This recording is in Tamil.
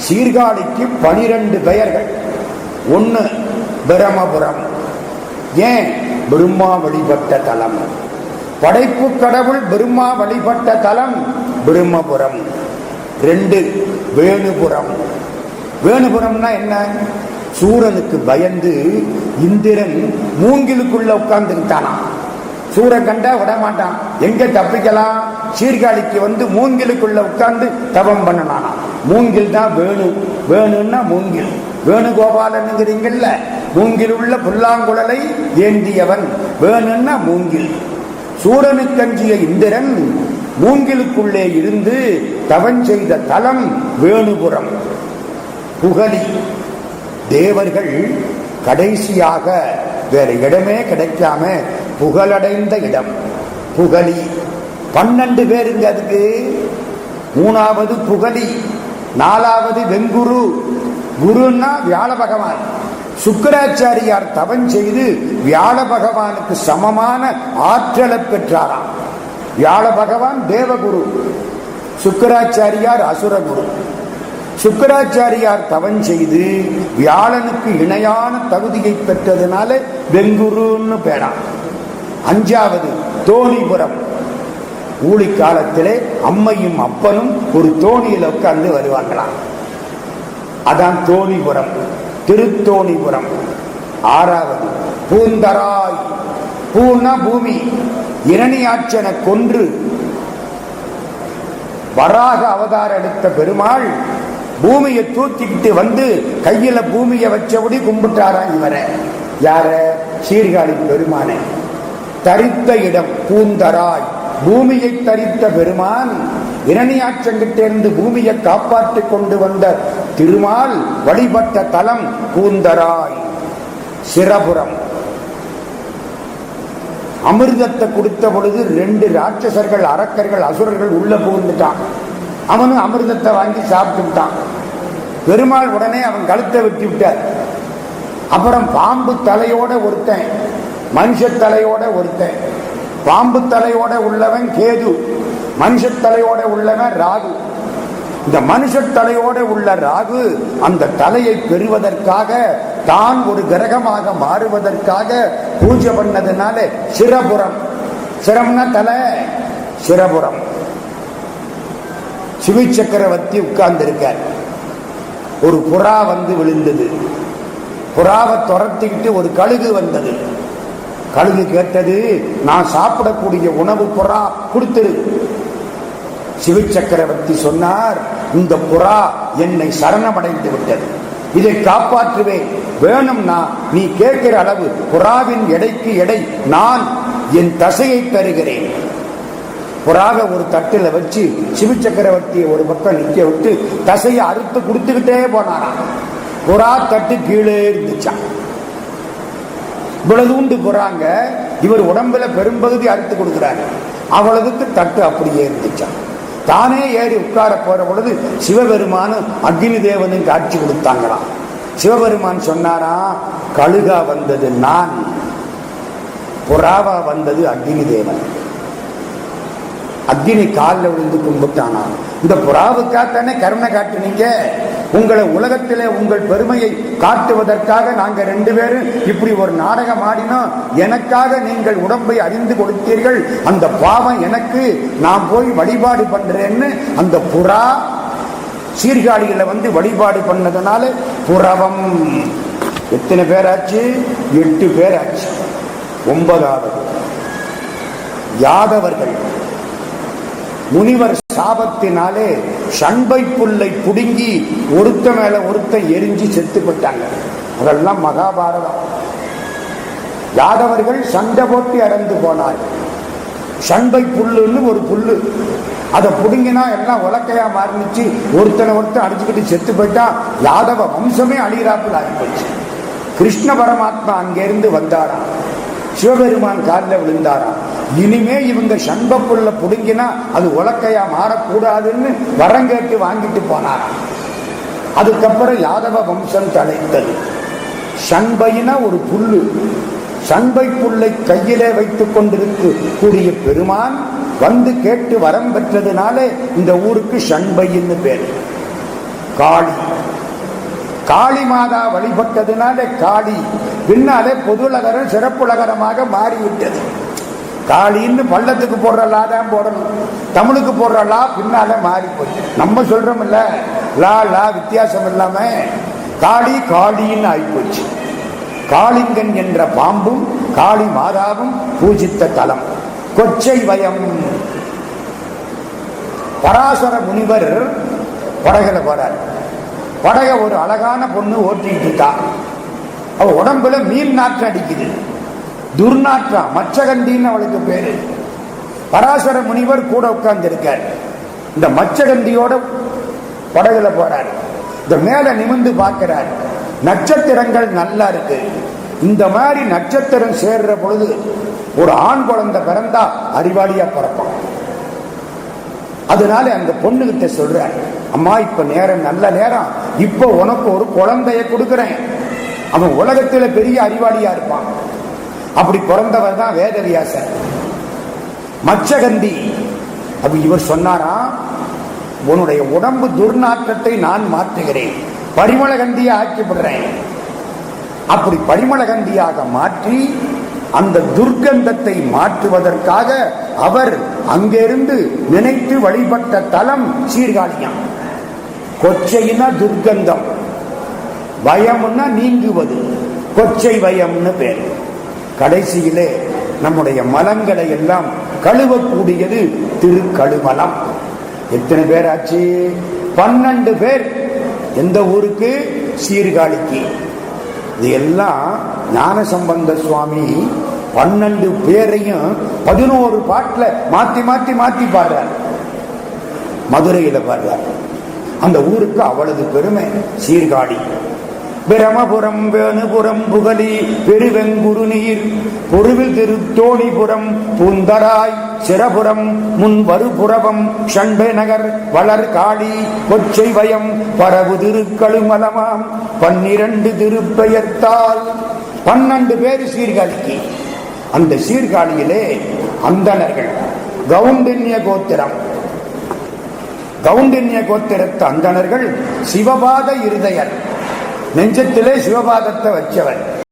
சீர்காழிக்கு 12 பெயர்கள். ஒன்று பிரமபுரம். ஏன்? பிரம்மா வழிபட்ட தலம். படைப்பு கடவுள் பிரம்மா வழிபட்ட தலம் பிரம்மபுரம். 2 வேணுபுரம். வேணுபுரம்னா என்ன? சூரனுக்கு பயந்து இந்திரன் மூங்கிலுக்குள்ள உட்கார்ந்துட்டானா. சூரன் கண்டா விடமாட்டான். எங்க தப்பிக்கலாம்? சீர்காழிக்கு வந்து மூங்கிலுக்குள்ள உட்கார்ந்து தவம் பண்ணனானா. மூங்கில் தான் வேணு. வேணுன்னா மூங்கில். வேணுகோபாலனுங்கிறீங்கல்ல, மூங்கில் உள்ள புல்லாங்குழலை ஏந்தியவன். வேணுன்னா மூங்கில். சூரனுக்கஞ்சிய இந்திரன் மூங்கிலுக்குள்ளே இருந்து தவம் செய்த தலம் வேணுபுரம். புகலி. தேவர்கள் கடைசியாக வேற இடமே கிடைக்காம புகழடைந்த இடம் புகலி. 12 பேருங்க அதுக்கு. 3வது புகலி, 4வது வெங்குரு. குருன்னா வியாழ பகவான். சுக்கிராச்சாரியார் தவம் செய்து வியாழ பகவானுக்கு சமமான ஆற்றலை பெற்றாராம். வியாழ பகவான் தேவகுரு, சுக்கிராச்சாரியார் அசுரகுரு. சுக்கிராச்சாரியார் தவம் செய்து வியாழனுக்கு இணையான தகுதியை பெற்றதுனால வெங்குருன்னு பேராம். 5வது தோணிபுரம். ஊழி காலத்திலே அம்மையும் அப்பனும் ஒரு தோணியில உட்கார்ந்து வருவாங்களாம். அதான் தோணிபுரம், திருத்தோணிபுரம். 6வது பூந்தராய். பூன்னா பூமி. இரணியாட்சனை கொன்று வராக அவதாரம் எடுத்த பெருமாள் பூமியை தூக்கிக்கிட்டு வந்து கையில பூமியை வச்சபடி கும்பிட்டாராம் இவரை. யார? சீர்காழி பெருமானை. தரித்த இடம் பூந்தராய். பூமியை தரித்த பெருமான் இரணியாட்சங்கிட்டிருந்து பூமியை காப்பாற்றி கொண்டு வந்த திருமால் வழிபட்ட தலம் பூந்தராய். சிரபுரம். அமிர்தத்தை கொடுத்த பொழுது 2 ராட்சசர்கள், அரக்கர்கள், அசுரர்கள் உள்ள புகுந்துட்டான். அவனும் அமிர்தத்தை வாங்கி சாப்பிட்டுட்டான். பெருமாள் உடனே அவன் கழுத்தை வெட்டி விட்டார். அப்புறம் பாம்பு தலையோட ஒருத்தன், மனுஷ தலையோட ஒருத்தன். பாம்பு தலையோட உள்ளவன் கேது, மனுஷ தலையோட உள்ளவன் ராகு. இந்த மனுஷ தலையோட உள்ள ராகு அந்த தலையை பெறுவதற்காக, தான் ஒரு கிரகமாக மாறுவதற்காக பூஜை பண்ணதுனால சிரபுரம். சிரம்னா தலை, சிரபுரம். சிவி சக்கரவர்த்தி உட்கார்ந்து இருக்கார். ஒரு புறா வந்து விழுந்தது. புறாவை துரத்திக்கிட்டு ஒரு கழுகு வந்தது. கழுகு கேட்டது, நான் சாப்பிடக்கூடிய உணவு புறா கொடுத்துரு. சிவி சக்கரவர்த்தி சொன்னார், இந்த புறா என்னை சரணமடைந்து விட்டது, இதை காப்பாற்றுவேன். வேணும்னா நீ கேட்கிற அளவு புறாவின் எடைக்கு எடை நான் என் தசையை தருகிறேன். புறாவை ஒரு தட்டுல வச்சு சிவி சக்கரவர்த்தியை ஒரு பக்கம் நிக்க விட்டு தசையை அறுத்து கொடுத்துக்கிட்டே போனாராம். புறா தட்டு கீழே இருந்துச்சான். இவ்வளவு உண்டு புறாங்க. இவர் உடம்புல பெரும்பகுதி அறுத்து கொடுக்கிறாரு. அவ்வளவுக்கு தட்டு அப்படியே இருந்துச்சான். தானே ஏறி உட்கார போற பொழுது சிவபெருமானு அக்னி தேவனும் காட்சி கொடுத்தாங்களாம். சிவபெருமான் சொன்னாரா, கழுகா வந்தது நான், புறாவா வந்தது அக்னி தேவன். அக்னி காலில் விழுந்து கும்பிட்டானா. இந்த புறாவுக்காகத்தானே கருணை காட்டுனீங்க. உங்களை உலகத்திலே உங்கள் பெருமையை காட்டுவதற்காக நாங்க 2 பேரும் இப்படி ஒரு நாடகம் ஆடினோம். எனக்காக நீங்கள் உடம்பை அறிந்து கொடுத்தீர்கள். அந்த பாவம் எனக்கு, நான் போய் வழிபாடு பண்றேன்னு அந்த புறா சீர்காழியில வந்து வழிபாடு பண்ணதுனால புறவம். எத்தனை பேராச்சு? 8 பேராச்சு. 9வது யாதவர்கள். முனிவர் சாபத்தினாலே சண்பை புல்லை புடுங்கி ஒருத்த மேல ஒருத்த எரிஞ்சு செத்து போட்டாங்க. அதெல்லாம் மகாபாரதம். யாதவர்கள் சண்டை போட்டு இறந்து போனார். சண்பை புல்லுன்னு ஒரு புல்லு, அதை புடுங்கினா எல்லாம் உலக்கையா மாறிச்சு. ஒருத்தனை ஒருத்தன் அடிச்சுக்கிட்டு செத்து போயிட்டா யாதவ வம்சமே அழிகிறாப்புல ஆகிப்போச்சு. கிருஷ்ண பரமாத்மா அங்கிருந்து வந்தாராம். சிவபெருமான் காலில் விழுந்தாராம். இனிமே இவங்க சண்பப்புள்ள புடுங்கினா அது உலக்கையா மாறக்கூடாதுன்னு வரங்கேட்டு வாங்கிட்டு போனாராம். அதுக்கப்புறம் யாதவ வம்சம் தலைத்தது. சண்பைனா ஒரு புல்லு. சண்பை புல்லை கையிலே வைத்துக் கொண்டிருக்கக்கூடிய பெருமான் வந்து கேட்டு வரம் பெற்றதுனாலே இந்த ஊருக்கு சண்பைன்னு பேர். காளி. காளி மாதா வழிபட்டதுனால காளி பின்னாலே பொதுலகரம் சிறப்புலகரமாக மாறிவிட்டது. காளின்னு பள்ளத்துக்கு போடுற லா தான் போடணும், தமிழுக்கு போடுற லா பின்னால மாறி போச்சு. நம்ம சொல்றோம் இல்ல, லா லா வித்தியாசம் இல்லாம காளி காளின்னு ஆகிப்போச்சு. காளிங்கன் என்ற பாம்பும் காளி மாதாவும் பூஜித்த தலம். கொச்சை வயம். பராசர முனிவர் படகுல போறார். படக ஒரு அழகான பொண்ணு ஓட்டிட்டு இருக்கா. அவ உடம்புல மீன் நாற்றம் அடிக்குது, துர்நாற்றம், மச்சகண்டின்னு அவளுக்கு பேரு. பராசர முனிவர் கூட உட்கார்ந்து இருக்கார். இந்த மச்சகண்டியோட படகுல போறார். இந்த மேல நிமிர்ந்து பார்க்கிறார். நட்சத்திரங்கள் நல்லா இருக்கு. இந்த மாதிரி நட்சத்திரம் சேர்ற பொழுது ஒரு ஆண் குழந்தை பிறந்தா அறிவாளியா பிறப்பான். அதனால அந்த பொண்ணுகிட்ட சொல்றார், அம்மா இப்ப நேரம் நல்ல நேரம், இப்ப உனக்கு ஒரு குழந்தைய கொடுக்கிறேன், அவன் உலகத்துல பெரிய அறிவாளியா இருப்பான். அப்படி பிறந்தவர் தான் வேதவியாசர். மச்சகந்தி. அப்ப இவர் சொன்னாரா, உன்னுடைய உடம்பு துர்நாற்றத்தை நான் மாற்றுகிறேன், பரிமளகந்தியை ஆக்கிவிடுறேன். அப்படி பரிமளகந்தியாக மாற்றி அந்த துர்கந்தத்தை மாற்றுவதற்காக அவர் அங்கிருந்து நினைத்து வழிபட்ட தலம் சீர்காழியம். கொச்சைனா துர்கந்தம், பயம்னா நீங்குவது, கொச்சை பயம்னு பேர். கடைசியிலே நம்முடைய மலங்களை எல்லாம் கழுவக்கூடியது திருக்கழுமலம். எத்தனை பேர் ஆச்சு? 12 பேர். எந்த ஊருக்கு? சீர்காழிக்கு. இது எல்லாம் ஞானசம்பந்த சுவாமி 12 பேரையும் 11 பாட்டுல மாத்தி மாத்தி மாத்தி பாடுறார். மதுரையில பாடுறார். அந்த ஊருக்கு அவ்வளவு பெருமை. சீர்காழி. பிரமபுரம் வேணுபுரம் புகழி பெருவெங்குரு நீர் பொருவில் திருத்தோணிபுரம் பூந்தராய் சிரபுரம் முன் வருபுரவம் ஷண்பே நகர் வளர் காளி கொச்சை வயம் பரவு திருக்கழுமலமாம் 12 திருப்பெயர்த்தால் 12 பேர் சீர்காழிக்கு. அந்த சீர்காழியிலே அந்தணர்கள் கவுண்டின்ய கோத்திரம். கவுண்டின்ய கோத்திரத்து அந்தணர்கள் சிவபாத இருதயர், நெஞ்சத்திலே சிவபாதத்தை வச்சவர்.